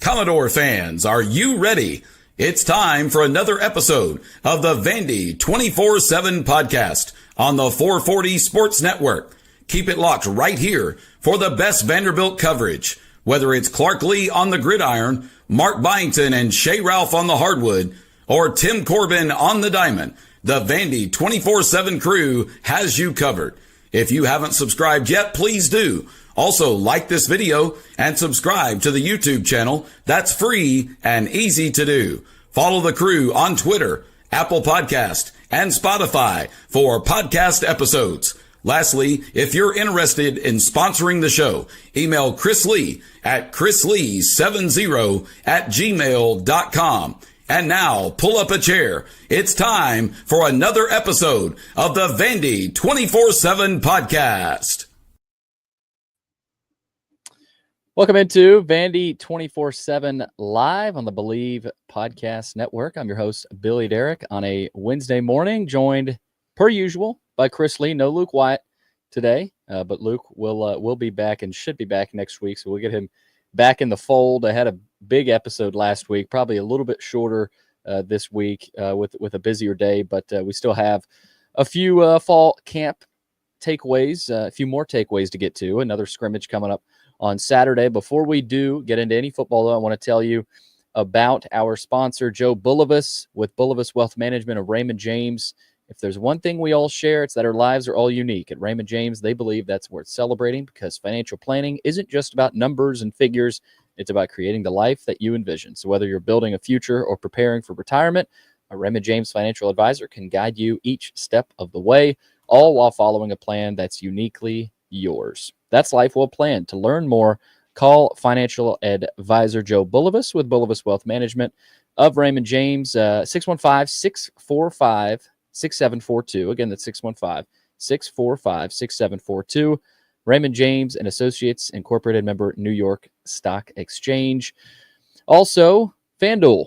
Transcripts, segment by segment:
Commodore fans, are you ready? It's time for another episode of the Vandy247 podcast on the 440 Sports Network. Keep it locked right here for the best Vanderbilt coverage. Whether it's Clark Lee on the gridiron, Mark Byington and Shea Ralph on the hardwood, or Tim Corbin on the diamond, the Vandy247 crew has you covered. If you haven't subscribed yet, please do. Also, like this video and subscribe to the YouTube channel. That's free and easy to do. Follow the crew on Twitter, Apple Podcast, and Spotify for podcast episodes. Lastly, if you're interested in sponsoring the show, email Chris Lee at chrislee70@gmail.com. And now, pull up a chair. It's time for another episode of the Vandy247 podcast. Welcome into Vandy247 live on the Believe Podcast Network. I'm your host, Billy Derrick, on a Wednesday morning, joined per usual by Chris Lee. No Luke Wyatt today, but Luke will be back and should be back next week, so we'll get him back in the fold. I had a big episode last week, probably a little bit shorter this week with a busier day, but we still have a few fall camp takeaways, a few more takeaways to get to. Another scrimmage coming up on Saturday. Before we do get into any football, though, I want to tell you about our sponsor, Joe Bulovas, with Bulovas Wealth Management of Raymond James. If there's one thing we all share, it's that our lives are all unique. At Raymond James, they believe that's worth celebrating because financial planning isn't just about numbers and figures. It's about creating the life that you envision. So whether you're building a future or preparing for retirement, a Raymond James financial advisor can guide you each step of the way, all while following a plan that's uniquely yours. That's life well planned. To learn more, call financial advisor Joe Bulovas with Bulovas Wealth Management of Raymond James, 615-645-6742. Again, that's 615-645-6742. Raymond James and Associates, Incorporated, member, New York Stock Exchange. Also, FanDuel,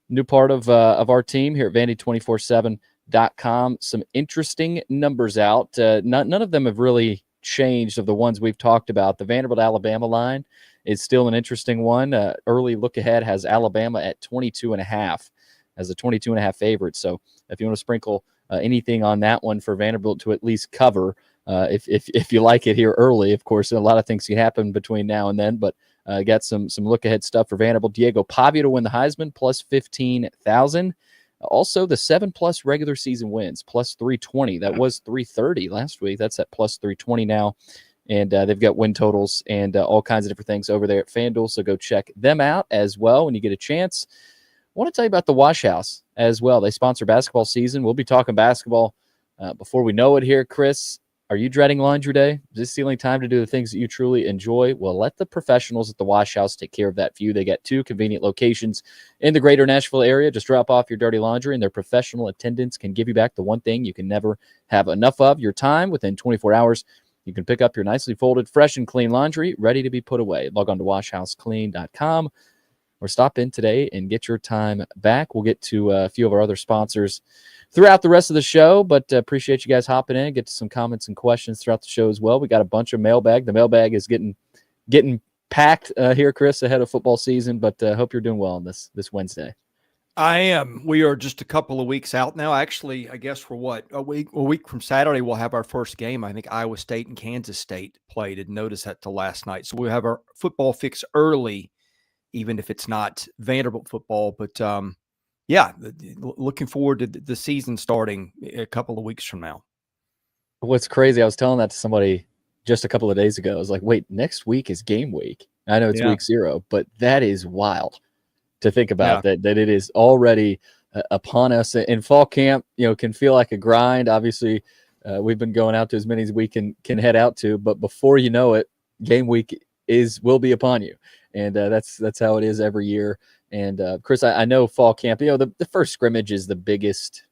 new part of our team here at Vandy247.com. Some interesting numbers out. None of them have really changed of the ones we've talked about. The Vanderbilt-Alabama line is still an interesting one. Early look ahead has Alabama at 22.5 as a 22.5 favorite. So if you want to sprinkle anything on that one for Vanderbilt to at least cover, if you like it here early, of course, a lot of things can happen between now and then, but got some look ahead stuff for Vanderbilt. Diego Pavia to win the Heisman, plus 15,000. Also, the 7+ regular season wins, plus 320. That was 330 last week. That's at plus 320 now. And they've got win totals and all kinds of different things over there at FanDuel. So go check them out as well when you get a chance. I want to tell you about the Wash House as well. They sponsor basketball season. We'll be talking basketball before we know it here. Chris, are you dreading laundry day? Is this the only time to do the things that you truly enjoy? Well, let the professionals at the Wash House take care of that for you. They got 2 convenient locations in the greater Nashville area. Just drop off your dirty laundry, and their professional attendants can give you back the one thing you can never have enough of, your time. Within 24 hours, you can pick up your nicely folded, fresh and clean laundry, ready to be put away. Log on to washhouseclean.com or stop in today and get your time back. We'll get to a few of our other sponsors throughout the rest of the show, but appreciate you guys hopping in. Get to some comments and questions throughout the show as well. We got a bunch of mailbag. The mailbag is getting packed here, Chris, ahead of football season, but hope you're doing well on this Wednesday. I am. We are just a couple of weeks out now. Actually, I guess for what? A week from Saturday, we'll have our first game. I think Iowa State and Kansas State played. Didn't notice that till last night. So we'll have our football fix early, even if it's not Vanderbilt football. But yeah, looking forward to the season starting a couple of weeks from now. What's crazy, I was telling that to somebody just a couple of days ago. I was like, wait, next week is game week. I know it's week 0, but that is wild to think about, that it is already upon us. In fall camp, can feel like a grind. Obviously, we've been going out to as many as we can head out to, but before you know it, game week will be upon you. And that's how it is every year. And Chris, I know fall camp, the first scrimmage is the biggest,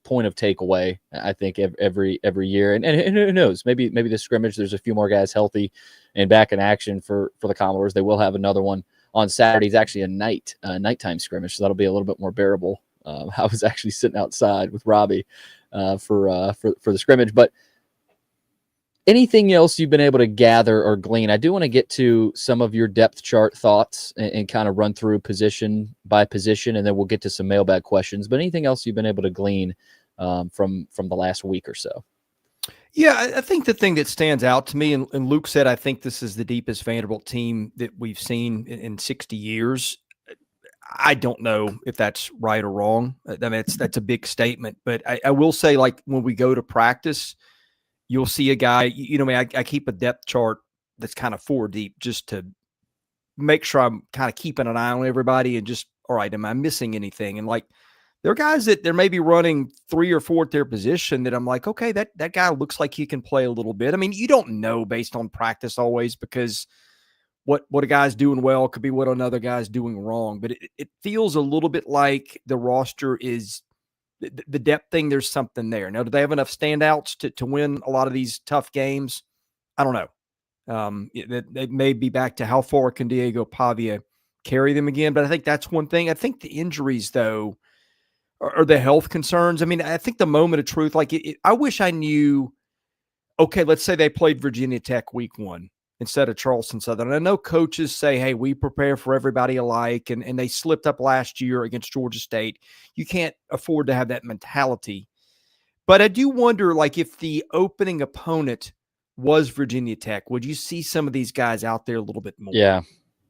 point of takeaway, I think, every year. And who knows, maybe the scrimmage, there's a few more guys healthy and back in action for the Commodores. They will have another one on Saturday. It's actually a nighttime scrimmage, so that'll be a little bit more bearable. I was actually sitting outside with Robbie for the scrimmage, but anything else you've been able to gather or glean? I do want to get to some of your depth chart thoughts and kind of run through position by position, and then we'll get to some mailbag questions. But anything else you've been able to glean from the last week or so? Yeah, I think the thing that stands out to me, and Luke said, I think this is the deepest Vanderbilt team that we've seen in 60 years. I don't know if that's right or wrong. I mean, that's a big statement, but I will say, like, when we go to practice, you'll see a guy, I keep a depth chart that's kind of 4 deep just to make sure I'm kind of keeping an eye on everybody and just, all right, am I missing anything? And like, there are guys that they're maybe running 3 or 4 at their position that I'm like, okay, that guy looks like he can play a little bit. I mean, you don't know based on practice always, because what a guy's doing well could be what another guy's doing wrong. But it feels a little bit like the roster is the depth thing. There's something there. Now, do they have enough standouts to win a lot of these tough games? I don't know. It may be back to how far can Diego Pavia carry them again. But I think that's one thing. I think the injuries, though, are the health concerns. I mean, I think the moment of truth, like I wish I knew, okay, let's say they played Virginia Tech week 1 instead of Charleston Southern. I know coaches say, hey, we prepare for everybody alike, and they slipped up last year against Georgia State. You can't afford to have that mentality. But I do wonder, like, if the opening opponent was Virginia Tech, would you see some of these guys out there a little bit more? Yeah.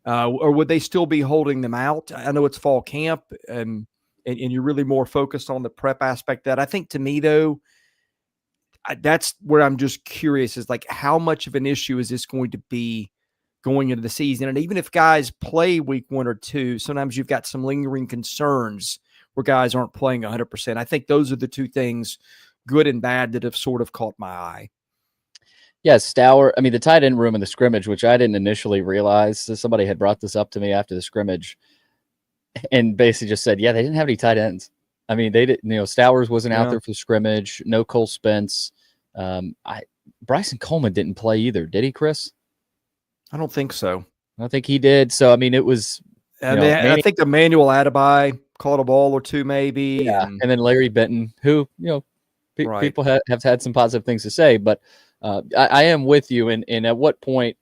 Or would they still be holding them out? I know it's fall camp, and you're really more focused on the prep aspect of that. I think, to me, though, that's where I'm just curious, is like, how much of an issue is this going to be going into the season? And even if guys play week 1 or 2, sometimes you've got some lingering concerns where guys aren't playing 100%. I think those are the 2 things, good and bad, that have sort of caught my eye. Yeah, Stour. I mean, the tight end room in the scrimmage, which I didn't initially realize. So somebody had brought this up to me after the scrimmage and basically just said, yeah, they didn't have any tight ends. I mean, they didn't, Stowers wasn't out there for the scrimmage. No Cole Spence. Bryson Coleman didn't play either. Did he, Chris? I don't think so. I think he did. So, I mean, it was, I think Emmanuel Adebayo caught a ball or 2 maybe. Yeah. And then Larry Benton, who, people have had some positive things to say, but I am with you. And at what point,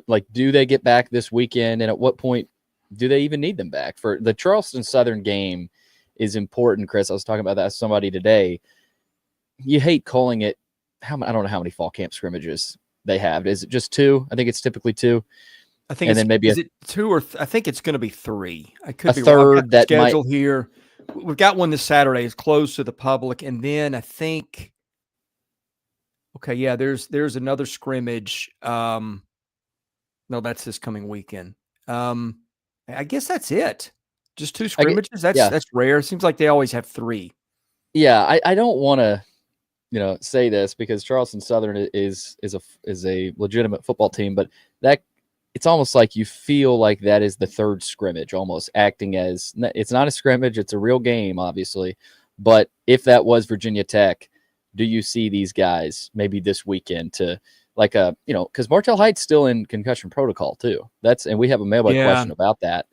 like, do they get back this weekend? And at what point do they even need them back? For the Charleston Southern game is important, Chris. I was talking about that with somebody today. You hate calling it, I don't know how many fall camp scrimmages they have. Is it just 2? I think it's typically 2. I think is it 2 or I think it's going to be 3. I could be third wrong. that schedule here. We've got one this Saturday. It's closed to the public, and then I think, okay, yeah, there's another scrimmage. No, that's this coming weekend. I guess that's it. Just 2 scrimmages. That's rare. It seems like they always have 3. Yeah, I don't want to, say this because Charleston Southern is a legitimate football team, but that it's almost like you feel like that is the 3rd scrimmage, almost acting as, it's not a scrimmage, it's a real game, obviously. But if that was Virginia Tech, do you see these guys maybe this weekend to, like, because Martell Height's still in concussion protocol too. And we have a mailbag question about that.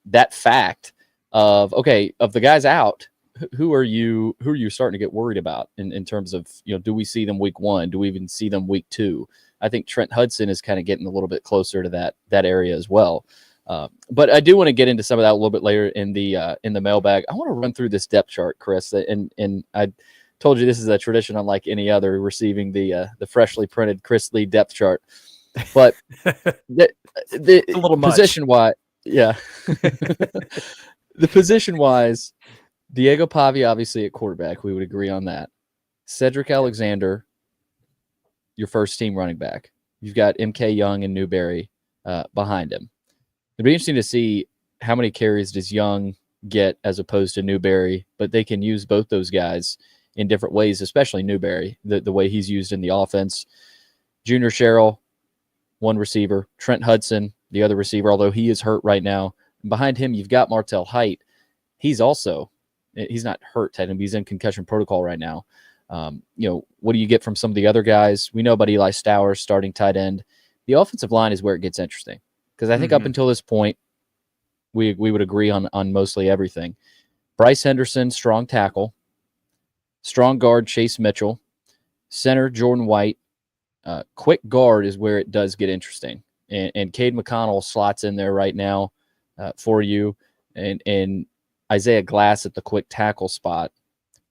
That fact of the guys out, who are you starting to get worried about in terms of, do we see them week 1? Do we even see them week 2? I think Trent Hudson is kind of getting a little bit closer to that area as well. But I do want to get into some of that a little bit later in the mailbag. I want to run through this depth chart, Chris, and I told you this is a tradition unlike any other, receiving the freshly printed Chris Lee depth chart. But the a little position wise, yeah, the position wise, Diego Pavia obviously at quarterback. We would agree on that. Cedric Alexander, your first team running back. You've got MK Young and Newberry behind him. It'd be interesting to see how many carries does Young get as opposed to Newberry, but they can use both those guys in different ways, especially Newberry, the way he's used in the offense. Junior Sherrill, one receiver. Trent Hudson, the other receiver, although he is hurt right now. And behind him, you've got Martell Height. He's not hurt, technically. He's in concussion protocol right now. What do you get from some of the other guys? We know about Eli Stowers, starting tight end. The offensive line is where it gets interesting, because I think up until this point, we would agree on mostly everything. Bryce Henderson, strong tackle. Strong guard, Chase Mitchell. Center, Jordan White. Quick guard is where it does get interesting. And Cade McConnell slots in there right now for you. And Isaiah Glass at the quick tackle spot.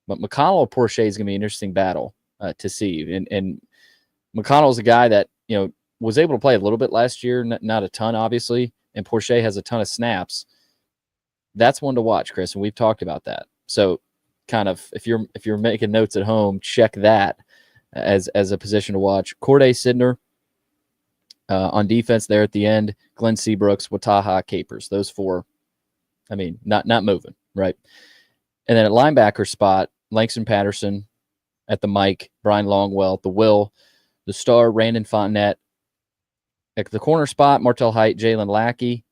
But McConnell or Porcher is going to be an interesting battle to see. And McConnell is a guy that, was able to play a little bit last year, not a ton, obviously. And Porcher has a ton of snaps. That's one to watch, Chris, and we've talked about that. So kind of if you're making notes at home, check that as a position to watch. Corday Sidner on defense there at the end, Glenn Seabrooks, Wataha, Capers. Those four, not moving, right? And then at linebacker spot, Langston Patterson at the Mike, Brian Longwell at the Will, the star, Randon Fontenette. At the corner spot, Martell Height, Jalen Lackey.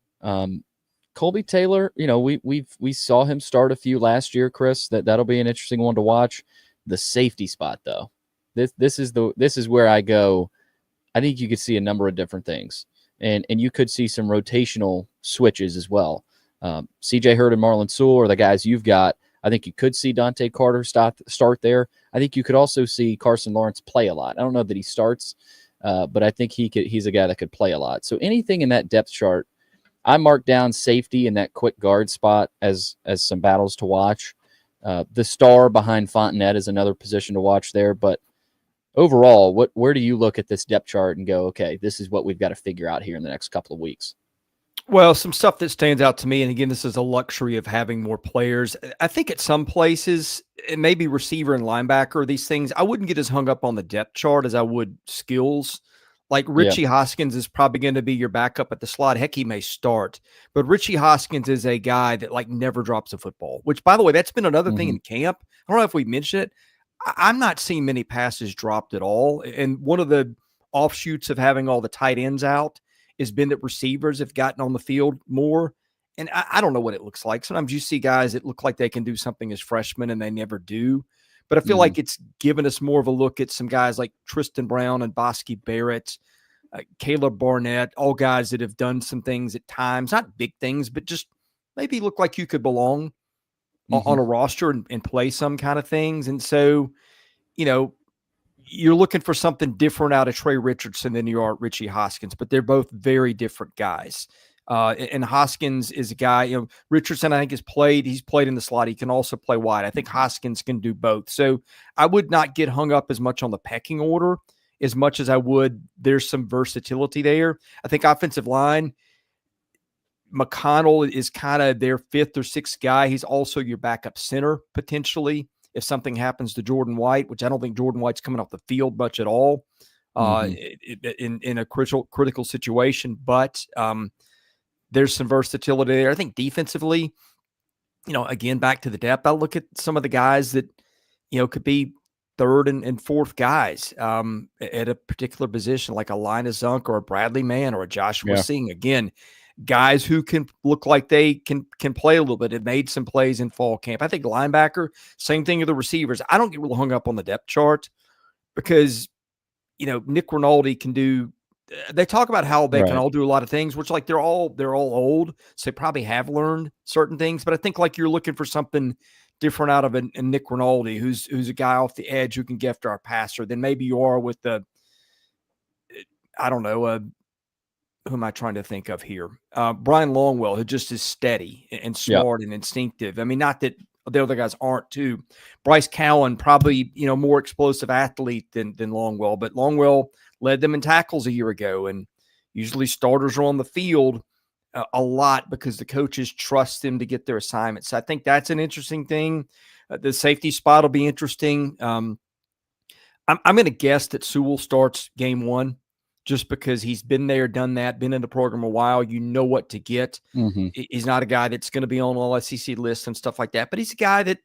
Colby Taylor, we saw him start a few last year, Chris. That'll be an interesting one to watch. The safety spot, though. This is where I go. I think you could see a number of different things. And you could see some rotational switches as well. CJ Hurd and Marlon Sewell are the guys you've got. I think you could see Dante Carter start there. I think you could also see Carson Lawrence play a lot. I don't know that he starts, but I think he's a guy that could play a lot. So anything in that depth chart, I marked down safety in that quick guard spot as some battles to watch. The star behind Fontenette is another position to watch there. But overall, where do you look at this depth chart and go, okay, this is what we've got to figure out here in the next couple of weeks? Well, some stuff that stands out to me, and again, this is a luxury of having more players. I think at some places, it may be receiver and linebacker, these things, I wouldn't get as hung up on the depth chart as I would skills. Like Richie Hoskins is probably going to be your backup at the slot. Heck, he may start. But Richie Hoskins is a guy that never drops a football, which, by the way, that's been another thing in camp. I don't know if we mentioned it. I'm not seeing many passes dropped at all. And one of the offshoots of having all the tight ends out has been that receivers have gotten on the field more. And I don't know what it looks like. Sometimes you see guys that look like they can do something as freshmen and they never do. But I feel like it's given us more of a look at some guys like Tristan Brown and Bosky Barrett, Caleb Barnett, all guys that have done some things at times, not big things, but just maybe look like you could belong on a roster and play some kind of things. And so, you're looking for something different out of Trey Richardson than you are Richie Hoskins, but they're both very different guys. And Hoskins is a guy, Richardson, I think he's played in the slot. He can also play wide. I think Hoskins can do both. So I would not get hung up as much on the pecking order as much as I would. There's some versatility there. I think offensive line, McConnell is kind of their fifth or sixth guy. He's also your backup center potentially if something happens to Jordan White, which I don't think Jordan White's coming off the field much at all in a critical situation. But there's some versatility there. I think defensively, again, back to the depth, I look at some of the guys that, could be third and fourth guys at a particular position, like a Linus Zunk or a Bradley Mann or a Joshua Singh. Again, guys who can look like they can play a little bit. Have made some plays in fall camp. I think linebacker, same thing with the receivers. I don't get real hung up on the depth chart because, Nick Rinaldi can do. They talk about how they can all do a lot of things, which they're all old, so they probably have learned certain things. But I think you're looking for something different out of a Nick Rinaldi, who's a guy off the edge who can get after our passer than maybe you are with who am I trying to think of here? Brian Longwell, who just is steady and smart and instinctive. I mean, not that the other guys aren't too. Bryce Cowan, probably, more explosive athlete than Longwell, but Longwell led them in tackles a year ago. And usually starters are on the field a lot because the coaches trust them to get their assignments. So I think that's an interesting thing. The safety spot will be interesting. I'm going to guess that Sewell starts game one just because he's been there, done that, been in the program a while. You know what to get. He's not a guy that's going to be on all SEC lists and stuff like that, but he's a guy that,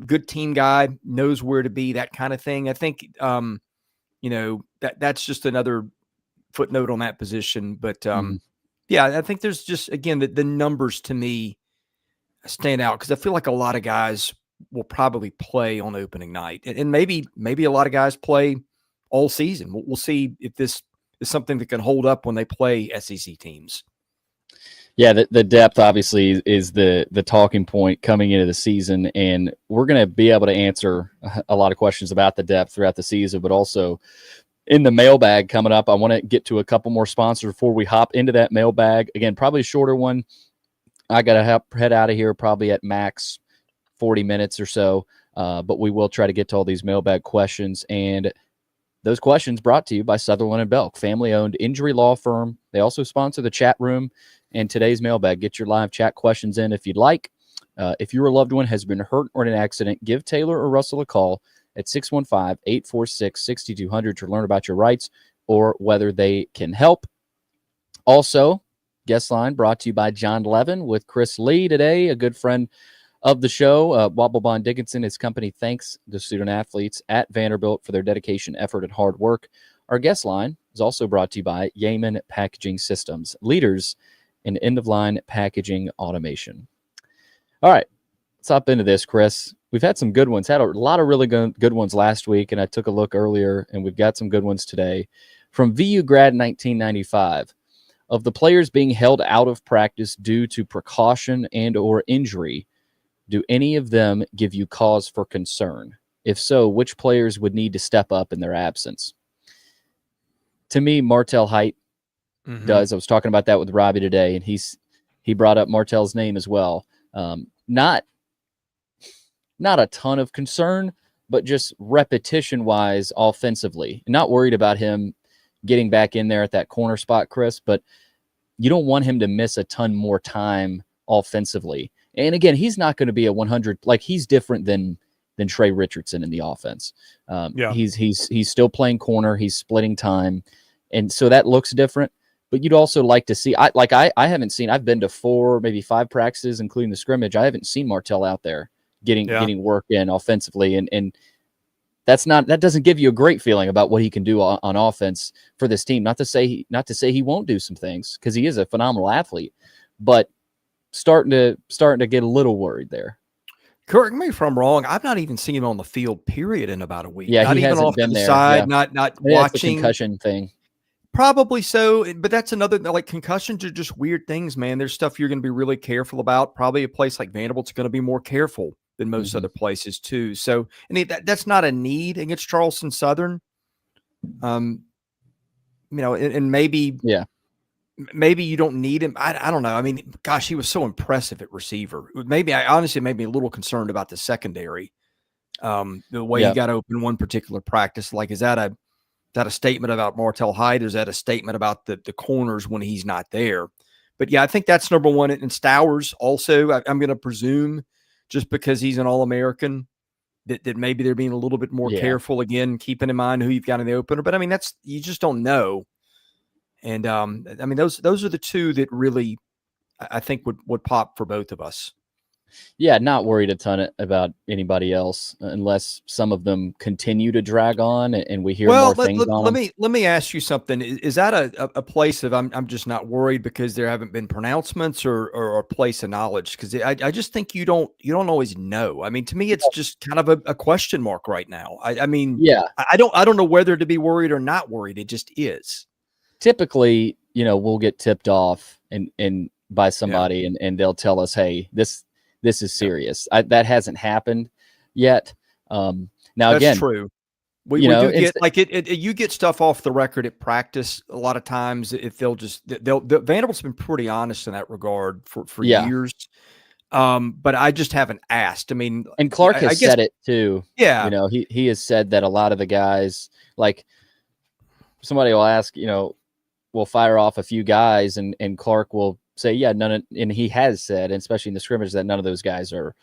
good team guy, knows where to be, that kind of thing. I think, that's just another footnote on that position. But, I think there's just, again, the numbers to me stand out because I feel like a lot of guys will probably play on opening night. And maybe a lot of guys play all season. We'll see if this is something that can hold up when they play SEC teams. Yeah, the depth obviously is the talking point coming into the season, and we're going to be able to answer a lot of questions about the depth throughout the season, but also in the mailbag coming up, I want to get to a couple more sponsors before we hop into that mailbag. Again, probably a shorter one. I got to head out of here probably at max 40 minutes or so, but we will try to get to all these mailbag questions. And those questions brought to you by Sutherland & Belk, family-owned injury law firm. They also sponsor the chat room and today's mailbag. Get your live chat questions in if you'd like. If your loved one has been hurt or in an accident, give Taylor or Russell a call at 615-846-6200 to learn about your rights or whether they can help. Also, guest line brought to you by John Levin with Chris Lee today, a good friend of the show. Wobblebond Dickinson, his company, thanks the student athletes at Vanderbilt for their dedication, effort, and hard work. Our guest line is also brought to you by Yeaman Packaging Systems, leaders in end-of-line packaging automation. All right, let's hop into this, Chris. We've had some good ones. Had a lot of really good ones last week, and I took a look earlier, and we've got some good ones today. From VU grad 1995, of the players being held out of practice due to precaution and or injury, do any of them give you cause for concern? If so, which players would need to step up in their absence? To me, Martel Height does. I was talking about that with Robbie today, and he brought up Martel's name as well. Not a ton of concern, but just repetition-wise offensively. Not worried about him getting back in there at that corner spot, Chris, but you don't want him to miss a ton more time offensively. And again, he's not going to be a 100, like he's different than Trey Richardson in the offense. He's still playing corner, he's splitting time, and so that looks different. But you'd also like to see, I haven't seen, I've been to 4, maybe 5 practices, including the scrimmage. I haven't seen Martel out there getting work in offensively, and that doesn't give you a great feeling about what he can do on offense for this team. Not to say he won't do some things, because he is a phenomenal athlete, but starting to get a little worried there. Correct me if I'm wrong. I've not even seen him on the field, period, in about a week. Yeah, not he even hasn't off been to the there. side, Yeah. not Maybe watching. that's the concussion thing. Probably so, but that's another, like, concussions are just weird things, man. There's stuff you're going to be really careful about. Probably a place like Vanderbilt's going to be more careful than most other places too. So, and that's not a need against Charleston Southern. And maybe you don't need him. I don't know. I mean, gosh, he was so impressive at receiver. Maybe I honestly made me a little concerned about the secondary. The way he got open one particular practice. Like, is that a statement about Martel Hyde? Or is that a statement about the corners when he's not there? But yeah, I think that's number one. And Stowers also, I'm going to presume, just because he's an All-American, that maybe they're being a little bit more careful, again, keeping in mind who you've got in the opener. But I mean, you just don't know. And I mean, those are the two that really, I think, would pop for both of us. Yeah, not worried a ton about anybody else, unless some of them continue to drag on and we hear more things on them. Let me ask you something. Is that a place of I'm just not worried because there haven't been pronouncements, or a place of knowledge? Because I just think you don't always know. I mean, to me, it's just kind of a question mark right now. I mean, I don't know whether to be worried or not worried. It just is. Typically, we'll get tipped off and by somebody and they'll tell us, hey, this is serious. That hasn't happened yet. Now, that's again, true. We do get like you get stuff off the record at practice a lot of times. If Vanderbilt's been pretty honest in that regard for years. But I just haven't asked. I mean, and Clark has said it too. Yeah, he has said that a lot of the guys, like, somebody will ask, we'll fire off a few guys, and Clark will say, and he has said, and especially in the scrimmage, that none of those guys are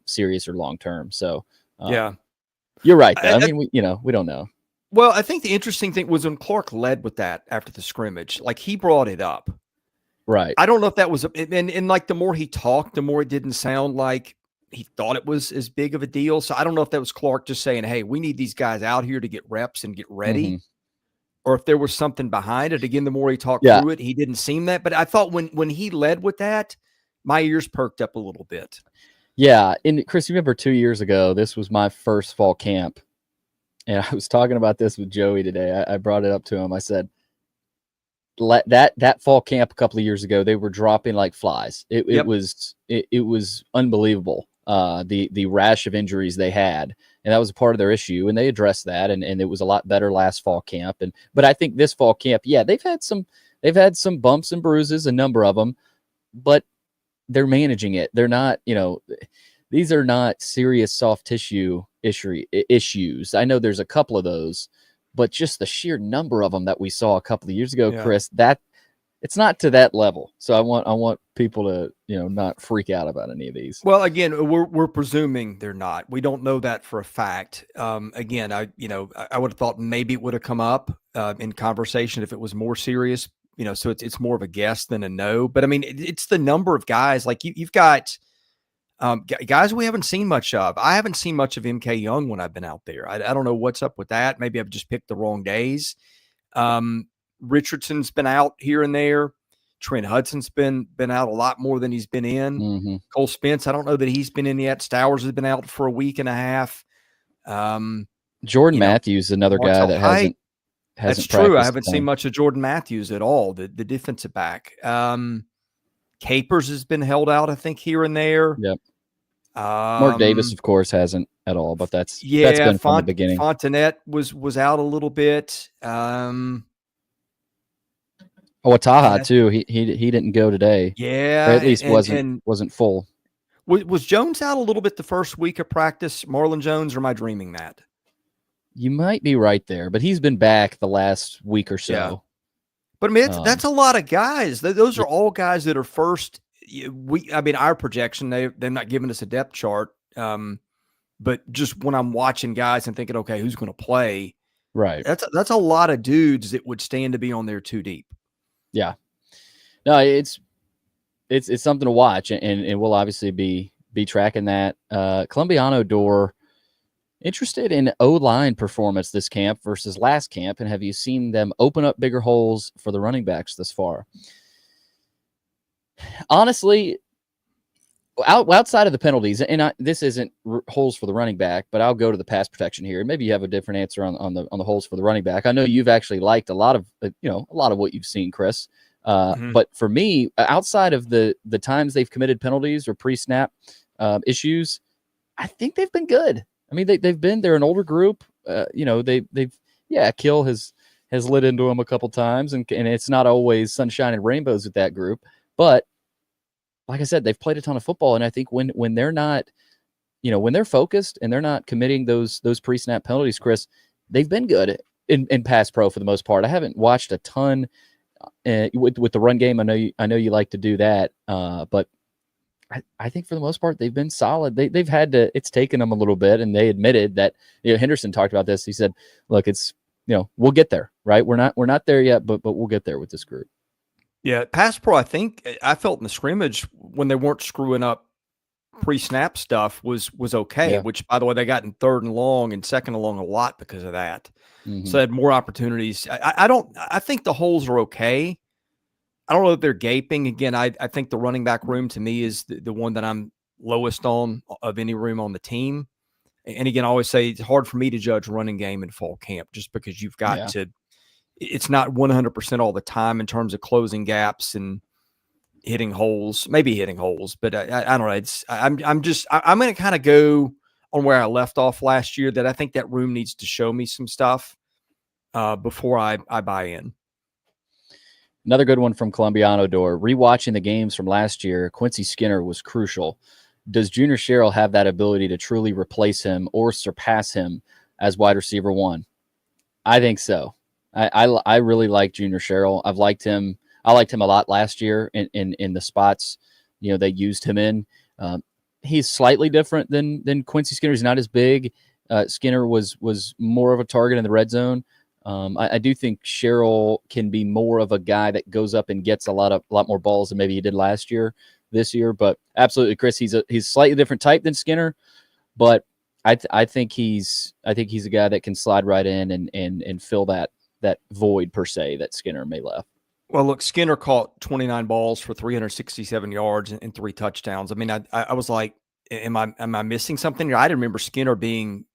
serious or long term. So you're right, though. I mean, we don't know. Well, I think the interesting thing was when Clark led with that after the scrimmage, like, he brought it up. Right. I don't know if that was, and like, the more he talked, the more it didn't sound like he thought it was as big of a deal. So I don't know if that was Clark just saying, hey, we need these guys out here to get reps and get ready. Or if there was something behind it. Again, the more he talked through it, he didn't seem that. But I thought when he led with that, my ears perked up a little bit. Yeah. And Chris, you remember 2 years ago, this was my first fall camp. And I was talking about this with Joey today. I brought it up to him. I said, that fall camp a couple of years ago, they were dropping like flies. It was unbelievable. the rash of injuries they had, and that was a part of their issue, and they addressed that, and it was a lot better last fall camp. But I think this fall camp, yeah, they've had some bumps and bruises, a number of them, but they're managing it. They're not, these are not serious soft tissue issues. I know there's a couple of those, but just the sheer number of them that we saw a couple of years ago, Chris, that it's not to that level. So I want people to, not freak out about any of these. Well, again, we're presuming they're not. We don't know that for a fact. Again, I would have thought maybe it would have come up in conversation if it was more serious, so it's more of a guess than a no. But I mean, it's the number of guys. Like you've got guys we haven't seen much of. I haven't seen much of MK Young when I've been out there. I don't know what's up with that. Maybe I've just picked the wrong days. Richardson's been out here and there. Trent Hudson's been out a lot more than he's been in. Mm-hmm. Cole Spence, I don't know that he's been in yet. Stowers has been out for a week and a half. Jordan Matthews, another guy that hasn't That's true. I haven't seen much of Jordan Matthews at all, the defensive back. Capers has been held out, I think, here and there. Yep. Mark Davis, of course, hasn't at all, but that's been from the beginning. Fontenette was out a little bit. Taha too. He didn't go today. Yeah, or at least wasn't full. Was Jones out a little bit the first week of practice? Marlon Jones, or am I dreaming that? You might be right there, but he's been back the last week or so. Yeah. But I mean, that's a lot of guys. Those are all guys that are first. Our projection, they're not giving us a depth chart. But just when I'm watching guys and thinking, okay, who's going to play? Right. That's a lot of dudes that would stand to be on there too deep. Yeah. No, it's something to watch, and we'll obviously be tracking that. Colombiano Door, interested in O-line performance this camp versus last camp, and have you seen them open up bigger holes for the running backs this far? Honestly, outside of the penalties, and this isn't holes for the running back, but I'll go to the pass protection here. Maybe you have a different answer on the holes for the running back. I know you've actually liked a lot of what you've seen, Chris. But for me, outside of the times they've committed penalties or pre-snap issues, I think they've been good. I mean, they're an older group. Kill has lit into them a couple times, and it's not always sunshine and rainbows with that group. But like I said, they've played a ton of football, and I think when they're not, when they're focused and they're not committing those pre-snap penalties, Chris, they've been good in pass pro for the most part. I haven't watched a ton with the run game. I know you like to do that, but I think for the most part they've been solid. They've had to. It's taken them a little bit, and they admitted that. Henderson talked about this. He said, "Look, it's we'll get there, right? We're not there yet, but we'll get there with this group." Yeah, pass pro. I think I felt in the scrimmage when they weren't screwing up pre-snap stuff was okay. Yeah. Which, by the way, they got in third and long and second and long a lot because of that. Mm-hmm. So they had more opportunities. I think the holes are okay. I don't know if they're gaping. Again, I think the running back room to me is the one that I'm lowest on of any room on the team. And again, I always say it's hard for me to judge running game in fall camp just because you've got to. It's not 100% all the time in terms of closing gaps and hitting holes. Maybe hitting holes, but I don't know. I'm going to kind of go on where I left off last year. That I think that room needs to show me some stuff before I buy in. Another good one from Colombiano Door. Rewatching the games from last year, Quincy Skinner was crucial. Does Junior Sherrill have that ability to truly replace him or surpass him as wide receiver one? I think so. I really like Junior Sherrill. I've liked him. I liked him a lot last year in the spots they used him in. He's slightly different than Quincy Skinner. He's not as big. Skinner was more of a target in the red zone. I do think Sherrill can be more of a guy that goes up and gets a lot more balls than maybe he did this year. But absolutely, Chris, he's a slightly different type than Skinner, but I think he's a guy that can slide right in and fill that void per se that Skinner may left. Well, look, Skinner caught 29 balls for 367 yards and 3 touchdowns. I mean, I was like, am I missing something here? I didn't remember Skinner being,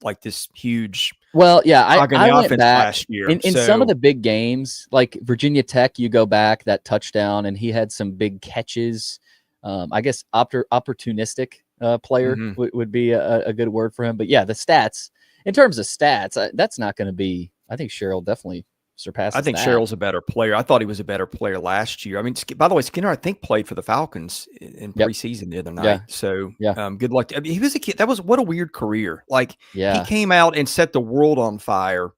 like this huge. Well, yeah, I went back last year. In some of the big games, like Virginia Tech, you go back that touchdown and he had some big catches. I guess opportunistic player would be a good word for him. But yeah, the stats, in terms of stats, that's not going to be, I think Cheryl definitely surpasses I think that. Cheryl's a better player. I thought he was a better player last year. I mean, by the way, Skinner, I think, played for the Falcons in preseason the other night. Yeah. So Yeah. Good luck. I mean, he was a kid. What a weird career. Like, Yeah. he came out and set the world on fire.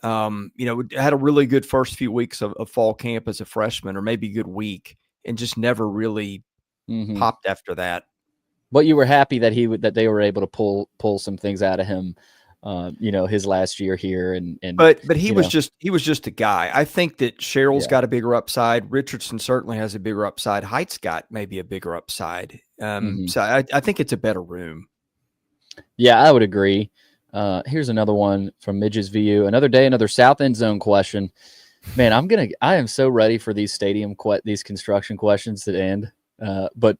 Had a really good first few weeks of fall camp as a freshman, or maybe a good week, and just never really popped after that. But you were happy that they were able to pull some things out of him, his last year here, but he was just a guy. I think that Cheryl's got a bigger upside. Richardson certainly has a bigger upside. Height's got maybe a bigger upside. So I think it's a better room. Yeah, I would agree. Here's another one from Midge's VU. Another day, another South End Zone question. Man, I am so ready for these these construction questions to end. But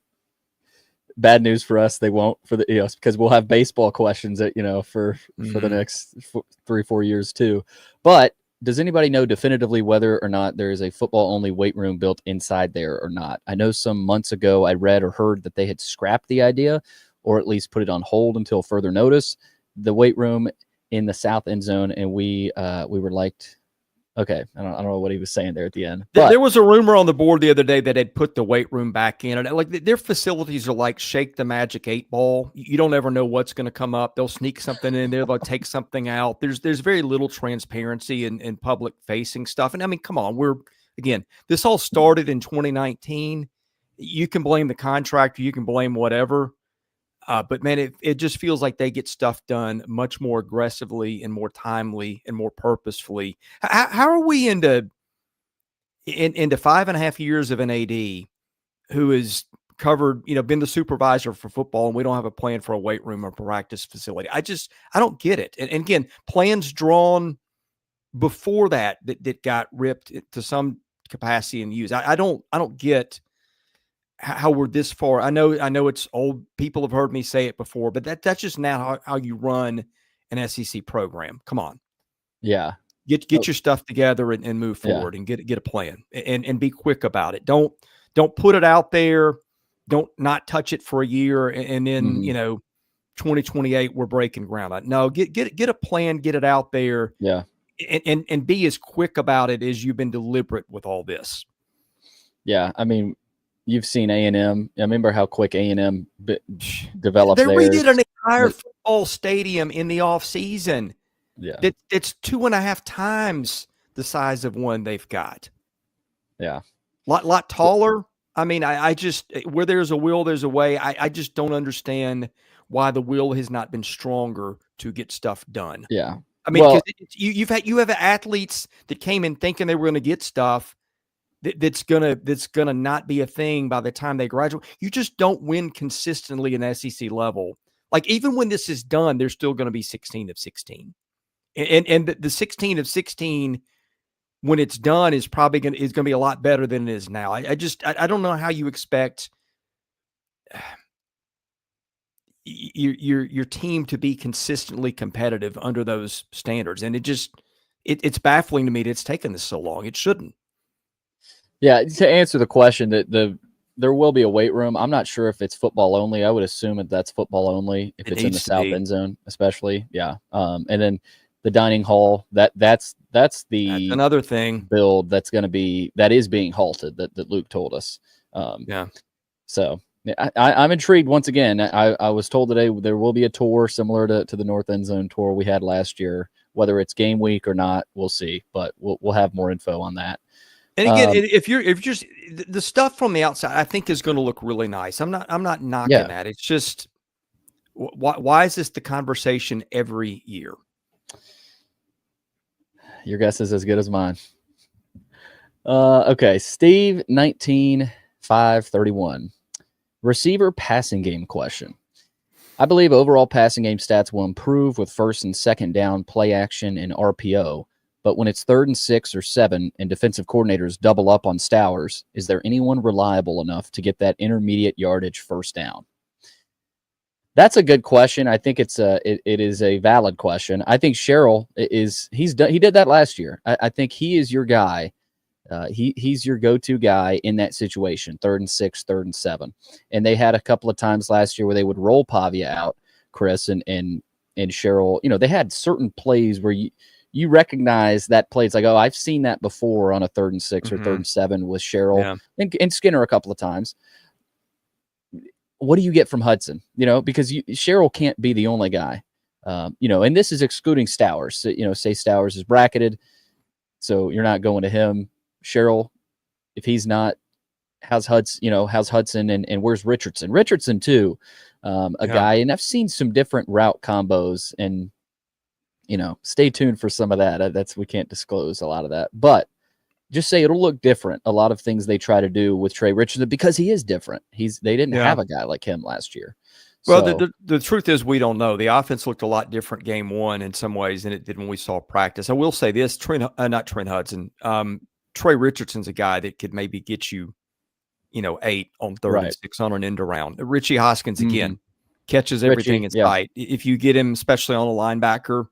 bad news for us, they won't because we'll have baseball questions that, for the next 3-4 years too. But does anybody know definitively whether or not there is a football only weight room built inside there or not? I know some months ago I read or heard that they had scrapped the idea, or at least put it on hold until further notice, the weight room in the South End Zone. And we were like, okay, I don't know what he was saying there at the end. But there was a rumor on the board the other day that had put the weight room back in. And like, their facilities are like shake the magic 8 ball. You don't ever know what's going to come up. They'll sneak something in there. They'll take something out. There's very little transparency in public facing stuff. And I mean, come on, this all started in 2019. You can blame the contractor. You can blame whatever. But man, it just feels like they get stuff done much more aggressively and more timely and more purposefully. How are we into 5.5 years of an AD who has covered, been the supervisor for football, and we don't have a plan for a weight room or practice facility? I don't get it. And again, plans drawn before that got ripped to some capacity and used. I don't get how we're this far. I know it's old. People have heard me say it before, but that's just not how you run an SEC program. Come on. Yeah. Get your stuff together and move forward and get a plan and be quick about it. Don't put it out there. Don't not touch it for a year. And then, 2028, we're breaking ground. No, get a plan, get it out there. Yeah. And be as quick about it as you've been deliberate with all this. Yeah. I mean, you've seen A&M. I remember how quick A&M developed. They redid an entire football stadium in the off season. Yeah, it's 2.5 times the size of one they've got. Yeah, lot taller. I mean, I just, where there's a will, there's a way. I just don't understand why the will has not been stronger to get stuff done. Yeah, I mean, because you have athletes that came in thinking they were going to get stuff that's gonna not be a thing by the time they graduate. You just don't win consistently in SEC level. Like, even when this is done, there's still going to be 16 of 16, and the 16 of 16 when it's done is probably going to be a lot better than it is now. I don't know how you expect your team to be consistently competitive under those standards, and it's baffling to me that it's taken this so long. It shouldn't. Yeah, to answer the question, that there will be a weight room. I'm not sure if it's football only. I would assume that's football only if it's in the South End Zone, especially. Yeah. And then the dining hall, that's another thing build that is being halted that Luke told us. So I'm intrigued once again. I was told today there will be a tour similar to the North End Zone tour we had last year. Whether it's game week or not, we'll see. But we'll have more info on that. And again, if you're just the stuff from the outside, I think is going to look really nice. I'm not knocking that. It's just why is this the conversation every year? Your guess is as good as mine. Okay, Steve 19531, receiver passing game question. I believe overall passing game stats will improve with first and second down play action and RPO. But when it's 3rd and 6 or 7 and defensive coordinators double up on Stowers, is there anyone reliable enough to get that intermediate yardage first down? That's a good question. I think it is a valid question. I think Cheryl he did that last year. I think he is your guy He's your go-to guy in that situation, 3rd and 6, 3rd and 7. And they had a couple of times last year where they would roll Pavia out, Chris, and Cheryl. They had certain plays where you recognize that play. It's like, oh, I've seen that before on a 3rd and 6 or 3rd and 7 with Cheryl and Skinner a couple of times. What do you get from Hudson? Because Cheryl can't be the only guy. And this is excluding Stowers. So, say Stowers is bracketed, so you're not going to him. Cheryl, if he's not, how's Hudson and where's Richardson? Richardson too, guy. And I've seen some different route combos, and stay tuned for some of that. We can't disclose a lot of that, but just say it'll look different. A lot of things they try to do with Trey Richardson because he is different. They didn't have a guy like him last year. Well, the truth is we don't know. The offense looked a lot different game one in some ways than it did when we saw practice. I will say this: not Trent Hudson. Trey Richardson's a guy that could maybe get you, 8 on 3rd and 6 on an end around. Richie Hoskins again catches everything in sight. If you get him, especially on a linebacker,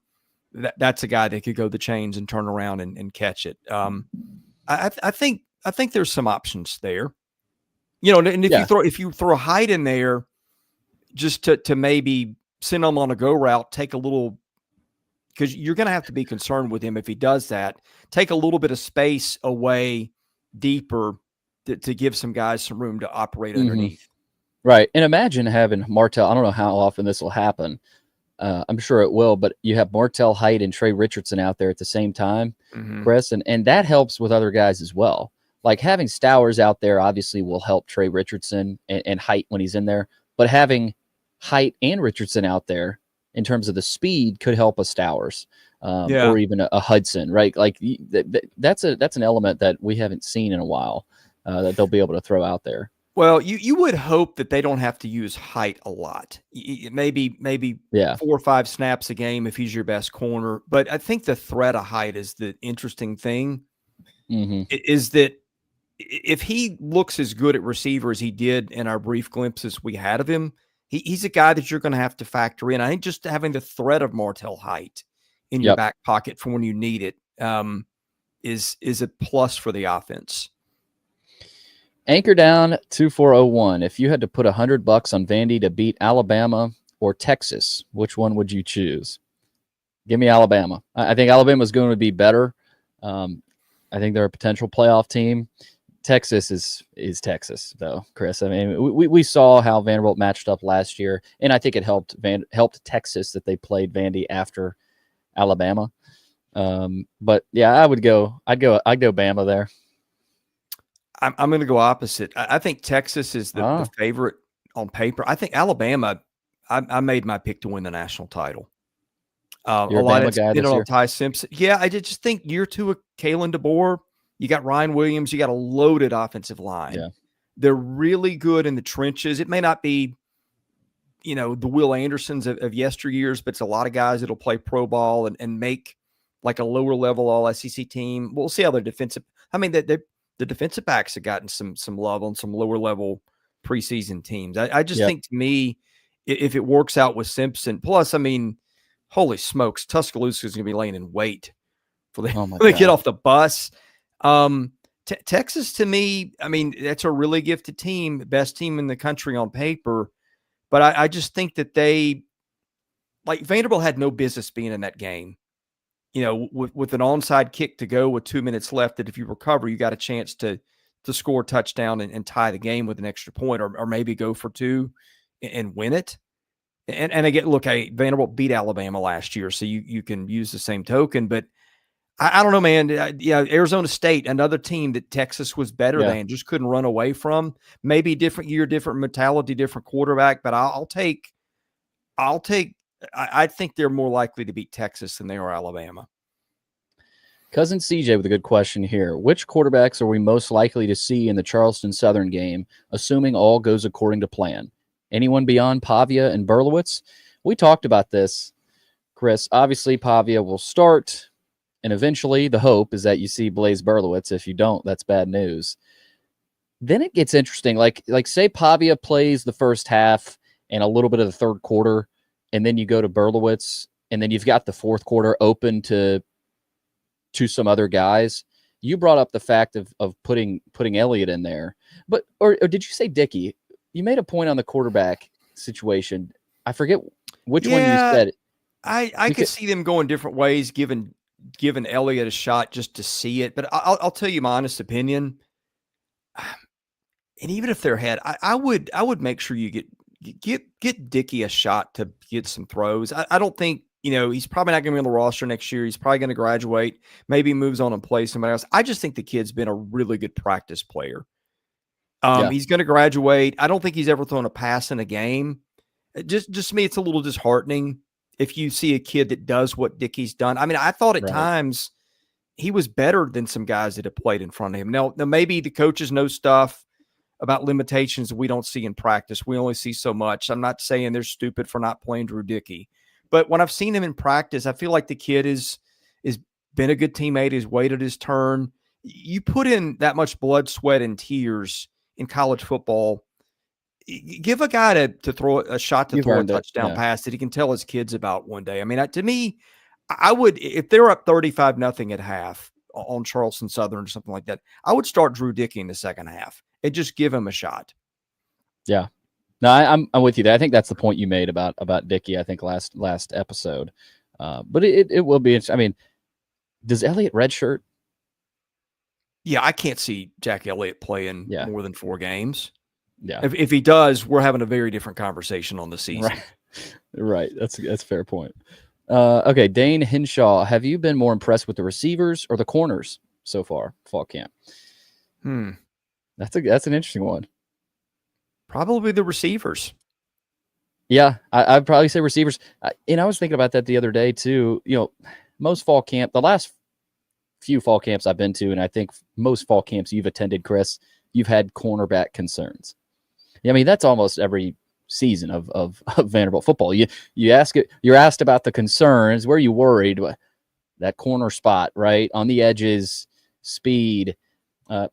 that's a guy that could go the chains and turn around and catch it. I think there's some options there, and if you throw Hyde in there, just to maybe send him on a go route, take a little, because you're going to have to be concerned with him if he does that. Take a little bit of space away deeper to give some guys some room to operate underneath. Right. And imagine having Martell. I don't know how often this will happen. I'm sure it will, but you have Martell Hyde and Trey Richardson out there at the same time, Chris, and that helps with other guys as well. Like having Stowers out there obviously will help Trey Richardson and Hyde when he's in there, but having Hyde and Richardson out there in terms of the speed could help a Stowers or even a Hudson, right? Like that's an element that we haven't seen in a while that they'll be able to throw out there. Well, you would hope that they don't have to use height a lot. Maybe 4 or 5 snaps a game if he's your best corner. But I think the threat of height is the interesting thing. Is that if he looks as good at receiver as he did in our brief glimpses we had of him, he's a guy that you're going to have to factor in. I think just having the threat of Martell Hyde in your back pocket for when you need it is a plus for the offense. Anchor down 2401. If you had to put $100 on Vandy to beat Alabama or Texas, which one would you choose? Give me Alabama. I think Alabama is going to be better. I think they're a potential playoff team. Texas is Texas, though, Chris. I mean, we saw how Vanderbilt matched up last year, and I think it helped Texas that they played Vandy after Alabama. But yeah, I'd go Bama there. I'm going to go opposite. I think Texas is the favorite on paper. I think Alabama. I made my pick to win the national title. A lot of it's on Ty Simpson. Yeah, I just think year 2 of Kalen DeBoer. You got Ryan Williams. You got a loaded offensive line. Yeah. They're really good in the trenches. It may not be, the Will Andersons of yesteryears, but it's a lot of guys that'll play pro ball and make like a lower level all SEC team. We'll see how their defensive. I mean, the defensive backs have gotten some love on some lower level preseason teams. I just think, to me, if it works out with Simpson, plus, I mean, holy smokes, Tuscaloosa is going to be laying in wait for they get off the bus. Texas, to me, I mean, that's a really gifted team, best team in the country on paper. But I just think that Vanderbilt had no business being in that game. With an onside kick to go with 2 minutes left, that if you recover, you got a chance to score a touchdown and tie the game with an extra point, or maybe go for 2 and win it. And again, look, Vanderbilt beat Alabama last year, so you can use the same token. But I don't know, man. Arizona State, another team that Texas was better than, just couldn't run away from. Maybe different year, different mentality, different quarterback. But I think they're more likely to beat Texas than they are Alabama. Cousin CJ with a good question here. Which quarterbacks are we most likely to see in the Charleston Southern game, assuming all goes according to plan? Anyone beyond Pavia and Bulovas? We talked about this, Chris. Obviously, Pavia will start, and eventually the hope is that you see Blaze Bulovas. If you don't, that's bad news. Then it gets interesting. Like say Pavia plays the first half and a little bit of the third quarter, and then you go to Bulovas, and then you've got the fourth quarter open to some other guys. you brought up the fact of putting Elliott in there, but or did you say Dickey? You made a point on the quarterback situation. I forget which one you said. I could see them going different ways, giving Elliott a shot just to see it. But I'll tell you my honest opinion. And even if they're ahead, I would make sure you get Dickey a shot to get some throws. I don't think, he's probably not going to be on the roster next year. He's probably going to graduate, maybe moves on and plays somebody else. I just think the kid's been a really good practice player. He's going to graduate. I don't think he's ever thrown a pass in a game. Just to me, it's a little disheartening if you see a kid that does what Dickey's done. I mean, I thought at times he was better than some guys that have played in front of him. Now maybe the coaches know stuff about limitations we don't see in practice. We only see so much. I'm not saying they're stupid for not playing Drew Dickey, but when I've seen him in practice, I feel like the kid is been a good teammate. He's waited his turn. You put in that much blood, sweat, and tears in college football. Give a guy to throw a shot to throw a touchdown pass that he can tell his kids about one day. I mean, to me, I would, if they're up 35-0 at half on Charleston Southern or something like that, I would start Drew Dickey in the second half and just give him a shot. Yeah. No, I'm with you there. I think that's the point you made about Dickey, I think last episode. But it will be interesting. I mean, does Elliott redshirt? Yeah, I can't see Jack Elliott playing more than 4 games. Yeah. If he does, we're having a very different conversation on the season. Right. That's a fair point. Okay, Dane Henshaw, have you been more impressed with the receivers or the corners so far, fall camp? That's an interesting one. Probably the receivers. Yeah, I'd probably say receivers. And I was thinking about that the other day too. Most fall camp, the last few fall camps I've been to, and I think most fall camps you've attended, Chris, you've had cornerback concerns. I mean, that's almost every season of Vanderbilt football. You're asked about the concerns. Where are you worried? That corner spot, right? On the edges, speed,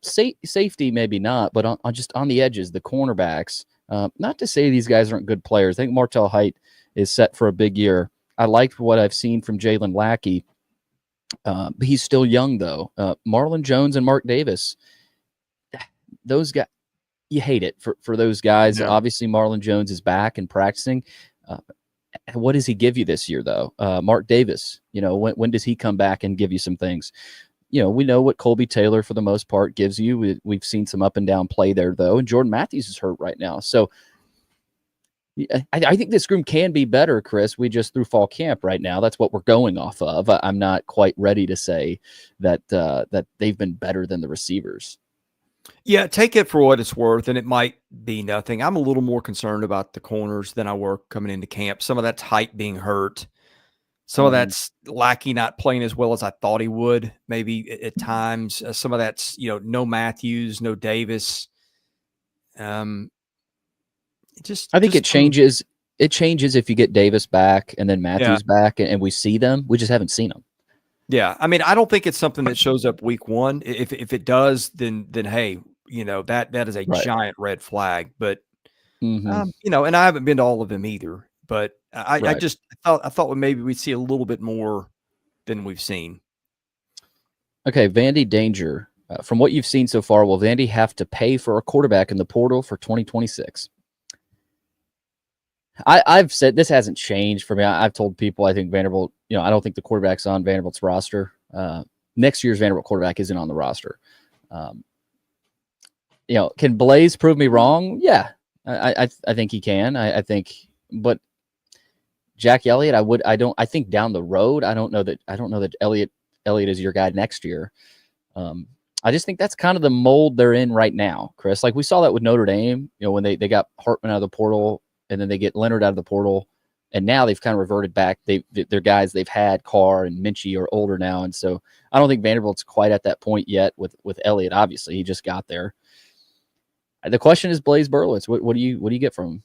safety, maybe not, but on the edges, the cornerbacks. Not to say these guys aren't good players. I think Martell Height is set for a big year. I liked what I've seen from Jalen Lackey. But he's still young, though. Marlon Jones and Mark Davis, those guys, you hate it for those guys. Yeah. Obviously, Marlon Jones is back and practicing. What does he give you this year, though? Mark Davis, when does he come back and give you some things? We know what Colby Taylor, for the most part, gives you. We've seen some up and down play there, though. And Jordan Matthews is hurt right now. So I think this group can be better, Chris. We just threw fall camp right now. That's what we're going off of. I'm not quite ready to say that they've been better than the receivers. Yeah, take it for what it's worth, and it might be nothing. I'm a little more concerned about the corners than I were coming into camp. Some of that's Height being hurt. Some of that's Lackey not playing as well as I thought he would, maybe at times. Some of that's, no Matthews, no Davis. I think it changes. It changes if you get Davis back and then Matthews back, and we see them. We just haven't seen them. Yeah, I mean, I don't think it's something that shows up week 1. If it does, then hey, that is a giant red flag. But and I haven't been to all of them either. But I just thought maybe we'd see a little bit more than we've seen. Okay, Vandy Danger. From what you've seen so far, will Vandy have to pay for a quarterback in the portal for 2026? I've said this hasn't changed for me. I've told people I think Vanderbilt, I don't think the quarterback's on Vanderbilt's roster. Next year's Vanderbilt quarterback isn't on the roster. Can Blaze prove me wrong? Yeah, I think he can. I think, but Jack Elliott, I think down the road, I don't know that Elliott is your guy next year. I just think that's kind of the mold they're in right now, Chris. Like we saw that with Notre Dame, when they got Hartman out of the portal. And then they get Leonard out of the portal, and now they've kind of reverted back. They're guys they've had. Carr and Minchie are older now, and so I don't think Vanderbilt's quite at that point yet with Elliott. Obviously, he just got there. The question is Blaze Berlitz. What do you get from him?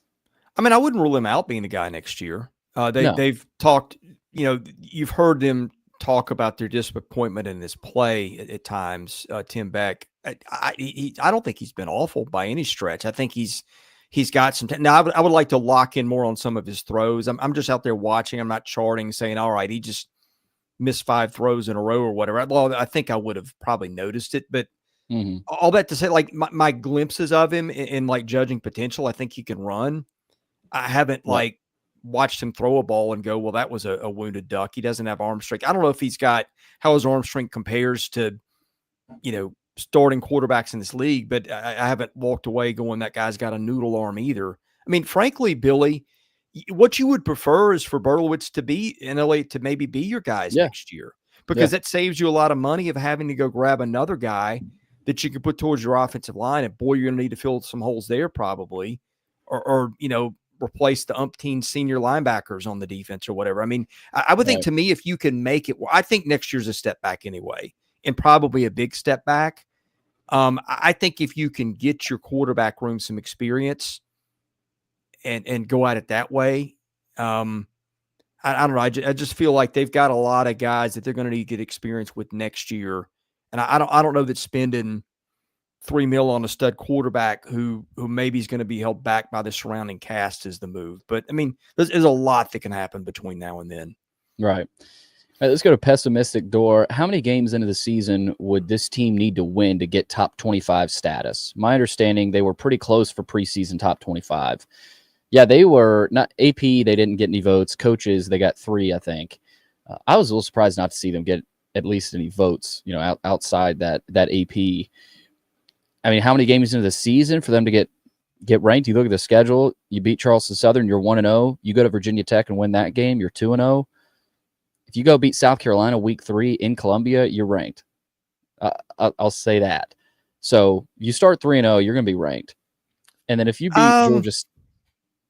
I mean, I wouldn't rule him out being the guy next year. They've talked. You've heard them talk about their disappointment in his play at times. Tim Beck. I don't think he's been awful by any stretch. I think he's got some. Now, I would like to lock in more on some of his throws. I'm just out there watching. I'm not charting, saying, all right, he just missed 5 throws in a row or whatever. Well, I think I would have probably noticed it, but Mm-hmm. all that to say, like my glimpses of him in like judging potential, I think he can run. I haven't like watched him throw a ball and go, well, that was a wounded duck. He doesn't have arm strength. I don't know if he's got how his arm strength compares to, starting quarterbacks in this league, but I haven't walked away going, that guy's got a noodle arm either. I mean, frankly, Billy, what you would prefer is for Berlowitz to be in LA to maybe be your guys next year, because that saves you a lot of money of having to go grab another guy that you can put towards your offensive line. And boy, you're going to need to fill some holes there probably, or replace the umpteen senior linebackers on the defense or whatever. I mean, I would think to me, if you can make it, I think next year's a step back anyway, and probably a big step back. I think if you can get your quarterback room some experience and go at it that way, I don't know. I just feel like they've got a lot of guys that they're going to need to get experience with next year. And I don't know that spending $3 million on a stud quarterback who maybe is going to be held back by the surrounding cast is the move. But I mean, there's a lot that can happen between now and then. Right. All right, let's go to pessimistic door. How many games into the season would this team need to win to get top 25 status? My understanding, they were pretty close for preseason top 25. Yeah, they were not AP. They didn't get any votes. Coaches, they got 3, I think. I was a little surprised not to see them get at least any votes, outside that AP. I mean, how many games into the season for them to get ranked? You look at the schedule, you beat Charleston Southern, you're 1-0. You go to Virginia Tech and win that game, you're 2-0. If you go beat South Carolina week 3 in Columbia, you're ranked. I'll say that. So you start 3-0, you're going to be ranked. And then if you beat Georgia,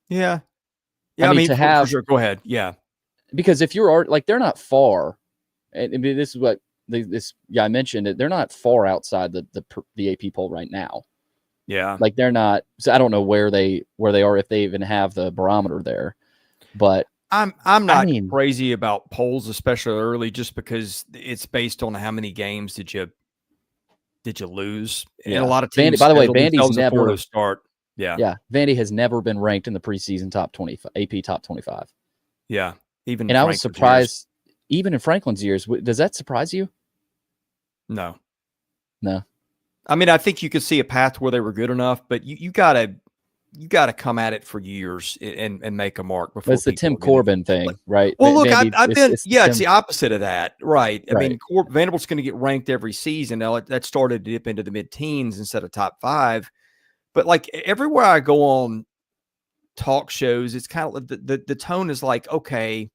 yeah. I mean to have, for sure. Go ahead, yeah. Because if you're like, they're not far. I mean, this is what I mentioned it. They're not far outside the AP poll right now. Yeah, like they're not. So I don't know where they are, if they even have the barometer there, but. I'm not crazy about polls, especially early, just because it's based on how many games did you lose. And a lot of teams. By the way, Vandy's never start. Yeah. Vandy has never been ranked in the preseason top 25 AP top 25. Yeah, and I was surprised, even in Franklin's years. Does that surprise you? No. I mean, I think you could see a path where they were good enough, but you gotta come at it for years and make a mark before. It's the Tim Corbin thing, right? Well, look, it's the opposite of that, right? I mean, Vanderbilt's going to get ranked every season. Now that started to dip into the mid-teens instead of top 5, but like everywhere I go on talk shows, it's kind of the tone is like, okay,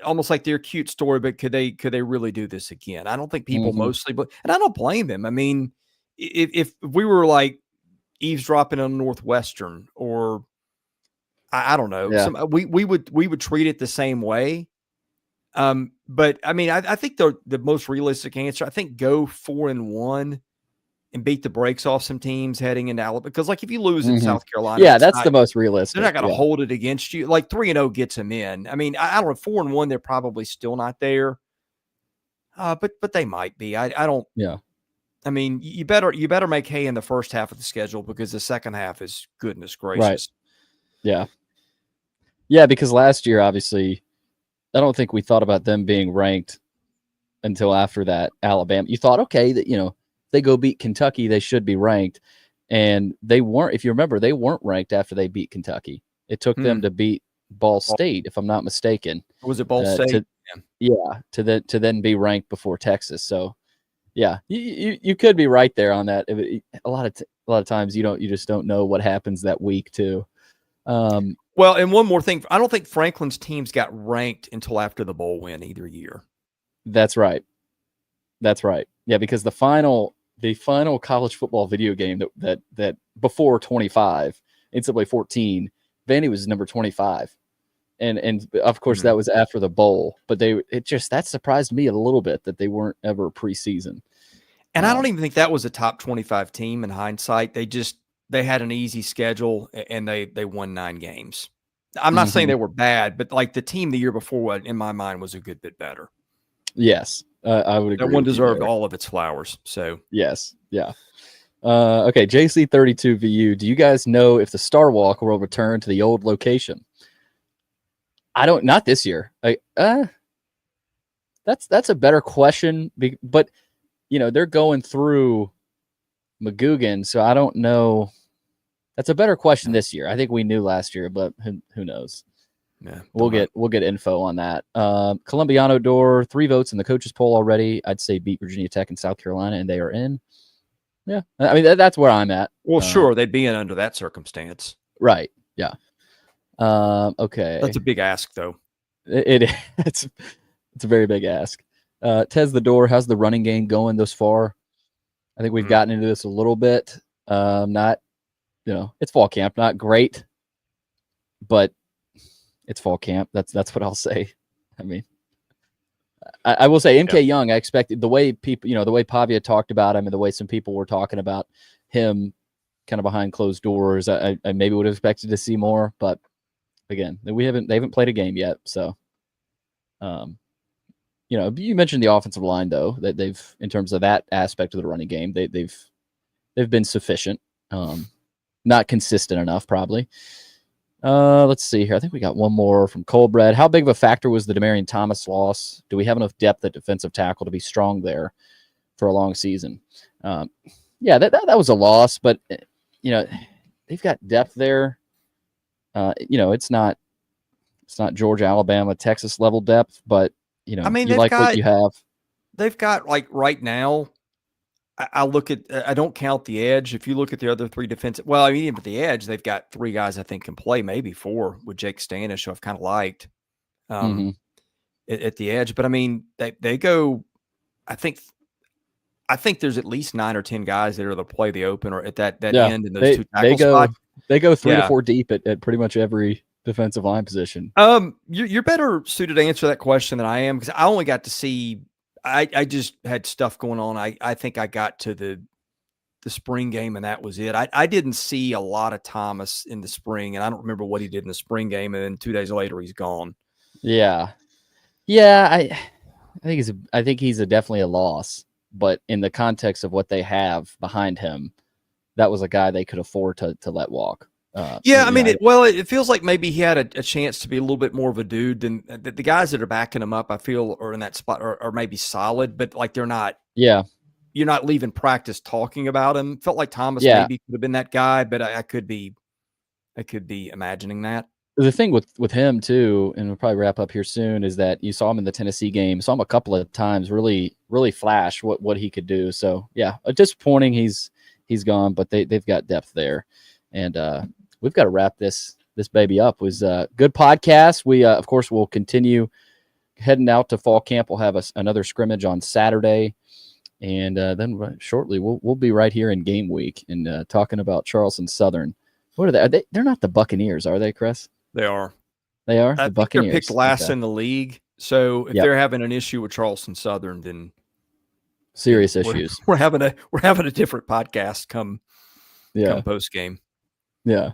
almost like their cute story, but could they really do this again? I don't think people mostly, and I don't blame them. I mean, if we were like eavesdropping on Northwestern, or I don't know, we would treat it the same way. But I mean, I think the most realistic answer, I think, go 4-1 and beat the brakes off some teams heading into Alabama, because like if you lose in South Carolina, that's the most realistic. They're not going to hold it against you. Like 3-0 gets them in. I mean, I don't know, 4-1, they're probably still not there. But they might be. I don't. Yeah. I mean, you better make hay in the first half of the schedule, because the second half is goodness gracious. Right. Yeah. Yeah, because last year, obviously, I don't think we thought about them being ranked until after that Alabama. You thought, okay, that they go beat Kentucky, they should be ranked, and they weren't. If you remember, they weren't ranked after they beat Kentucky. It took them to beat Ball State, if I'm not mistaken. Was it Ball State? To then be ranked before Texas. So. Yeah, you could be right there on that. A lot of times you just don't know what happens that week too. Well, and one more thing, I don't think Franklin's teams got ranked until after the bowl win either year. That's right. Yeah, because the final college football video game that before 25, NCAA 14, Vandy was number 25. And of course that was after the bowl, but that surprised me a little bit that they weren't ever preseason. And I don't even think that was a top 25 team in hindsight. They had an easy schedule and they won 9 games. I'm not saying they were bad, but like the team the year before, in my mind, was a good bit better. Yes, I would agree. That one deserved all of its flowers. So yes, yeah. Okay, JC32VU. Do you guys know if the Star Walk will return to the old location? Not this year. That That's a better question, but they're going through McGugan, so I don't know. That's a better question this year. I think we knew last year, but who knows? Yeah, we'll get info on that. Columbiano Door, 3 votes in the coaches poll already. I'd say beat Virginia Tech and South Carolina, and they are in. Yeah, I mean that's where I'm at. Well, sure, they'd be in under that circumstance, right? Yeah. Okay, that's a big ask, though. It's a very big ask. Tez the Door, how's the running game going thus far? I think we've gotten into this a little bit. Not, it's fall camp, not great, but it's fall camp. That's what I'll say. I mean, I will say MK Young, I expected the way people, the way Pavia talked about him and the way some people were talking about him kind of behind closed doors. I maybe would have expected to see more, but again, they haven't played a game yet. So, you mentioned the offensive line though, that they've, in terms of that aspect of the running game, they've been sufficient, not consistent enough probably. Let's see here. I think we got one more from Colbred. How big of a factor was the Demarion Thomas loss? Do we have enough depth at defensive tackle to be strong there for a long season? Yeah, that was a loss, but they've got depth there. It's not Georgia, Alabama, Texas level depth, but I mean, you like what you have. They've got, like, right now, I look at, I don't count the edge. If you look at the other 3 defensive, well, I mean, even at the edge, they've got 3 guys I think can play, maybe 4 with Jake Stanish, who I've kind of liked at the edge. But I mean, they go, I think there's at least 9 or 10 guys that are to play the open or at that end in those 2 tackle spots. They go 3 to 4 deep at pretty much every defensive line position. You're better suited to answer that question than I am, because I only got to see, I just had stuff going on. I think I got to the spring game and that was it. I didn't see a lot of Thomas in the spring, and I don't remember what he did in the spring game. And then 2 days later, he's gone. Yeah. I think he's definitely a loss, but in the context of what they have behind him, that was a guy they could afford to let walk. I mean, it feels like maybe he had a chance to be a little bit more of a dude than the guys that are backing him up. I feel are in that spot are maybe solid, but like they're not. Yeah, you're not leaving practice talking about him. Felt like Thomas maybe could have been that guy, but I could be imagining that. The thing with him too, and we'll probably wrap up here soon, is that you saw him in the Tennessee game. Saw him a couple of times, really flash what he could do. So yeah, disappointing. He's gone, but they've got depth there, and we've got to wrap this baby up. It was a good podcast. We of course will continue heading out to fall camp. We'll have another scrimmage on Saturday, and then shortly we'll be right here in game week and talking about Charleston Southern. What are they? They're not the Buccaneers, are they, Chris? They are. They are. I the think Buccaneers. They're picked last in the league. So if they're having an issue with Charleston Southern, then serious issues. We're having a different come post game. Yeah.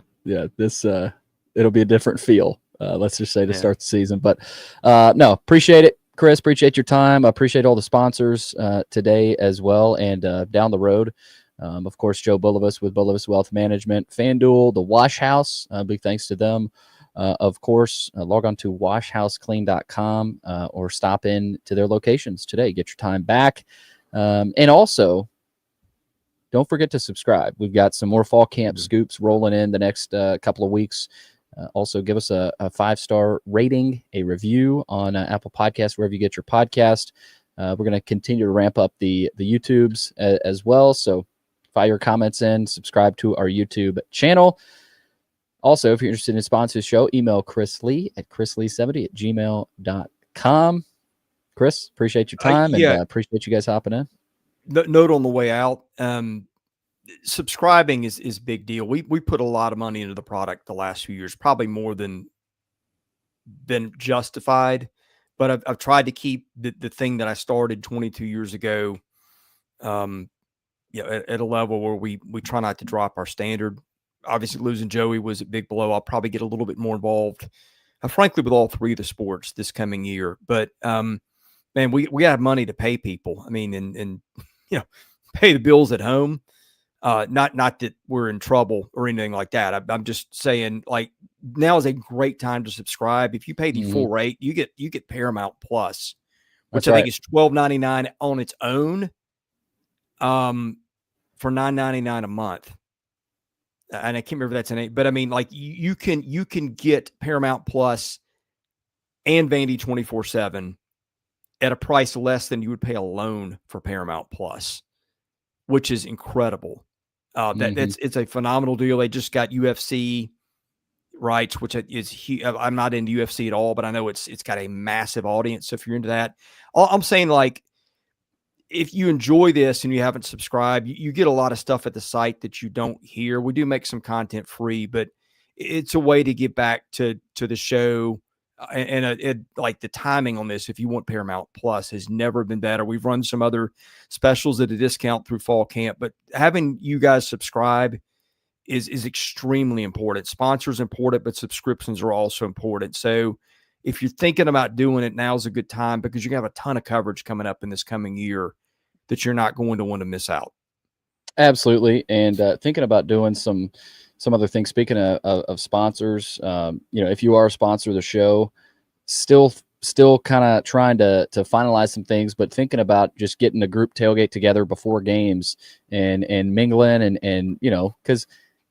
This it'll be a different feel. Let's just say to start the season. But no, appreciate it, Chris. Appreciate your time. I appreciate all the sponsors today as well, and down the road. Of course, Joe Bulovas with Bulovas Wealth Management, FanDuel, the Wash House. Big thanks to them. Of course, log on to washhouseclean.com or stop in to their locations today. Get your time back. And also, don't forget to subscribe. We've got some more fall camp scoops rolling in the next couple of weeks. Also, give us a 5-star rating, a review on Apple Podcasts, wherever you get your podcast. We're going to continue to ramp up the YouTubes as well. So fire your comments in, subscribe to our YouTube channel. Also, if you're interested in sponsoring the show, email Chris Lee at chrislee70@gmail.com. Chris, appreciate your time and appreciate you guys hopping in. Note on the way out, subscribing is a big deal. We put a lot of money into the product the last few years, probably more than been justified. But I've tried to keep the thing that I started 22 years ago, at a level where we try not to drop our standard. Obviously, losing Joey was a big blow. I'll probably get a little bit more involved, frankly, with all 3 of the sports this coming year. But man, we have money to pay people. I mean, and pay the bills at home. Not that we're in trouble or anything like that. I'm just saying, like, now is a great time to subscribe. If you pay the full rate, you get Paramount Plus, which That's I right. think is $12.99 on its own, for $9.99 a month. And I can't remember if that's an 8, but I mean, like you can get Paramount Plus and Vandy 24/7 at a price less than you would pay alone for Paramount Plus, which is incredible. It's a phenomenal deal. They just got UFC rights, which is huge. I'm not into UFC at all, but I know it's got a massive audience. So if you're into that, I'm saying, like, if you enjoy this and you haven't subscribed, you get a lot of stuff at the site that you don't hear. We do make some content free, but it's a way to get back to the show. And like the timing on this, if you want Paramount Plus, has never been better. We've run some other specials at a discount through fall camp, but having you guys subscribe is extremely important. Sponsors important, but subscriptions are also important. So if you're thinking about doing it, now's a good time, because you're going to have a ton of coverage coming up in this coming year that you're not going to want to miss out. Absolutely. And thinking about doing some other things. Speaking of sponsors, if you are a sponsor of the show, still kind of trying to finalize some things, but thinking about just getting a group tailgate together before games and mingling and because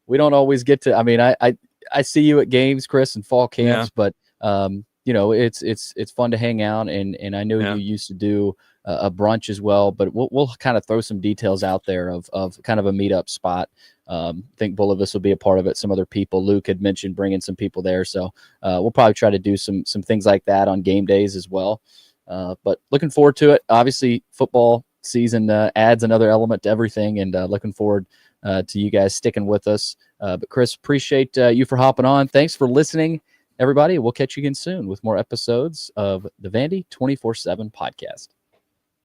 we don't always get to. I mean, I see you at games, Chris, and fall camps, but it's fun to hang out, and I know you used to do a brunch as well, but we'll kind of throw some details out there of kind of a meetup spot. I think Bulovas will be a part of it. Some other people, Luke had mentioned bringing some people there, so we'll probably try to do some things like that on game days as well. But looking forward to it. Obviously, football season adds another element to everything, and looking forward to you guys sticking with us. But Chris, appreciate you for hopping on. Thanks for listening, everybody. We'll catch you again soon with more episodes of the Vandy 24/7 podcast.